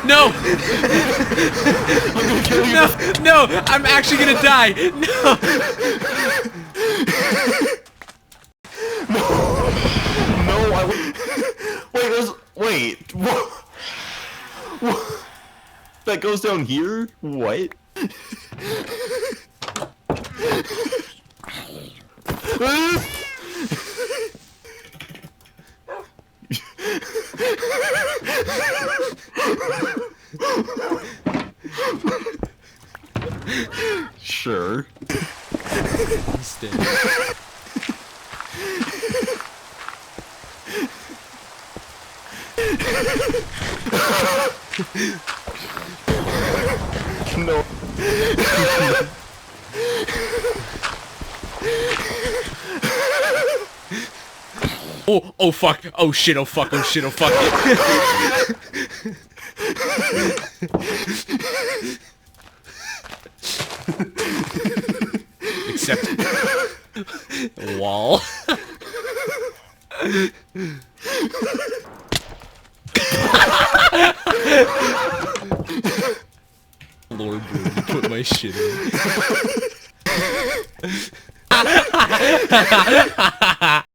No! I'm gonna kill you. No! No! I'm actually gonna die! No! No, wait, wait, what? What? That goes down here? What? Sure. He's dead. No. Oh, oh fuck. Oh shit, oh fuck, oh shit, oh fuck. Except wall. Lord, bro, put my shit in.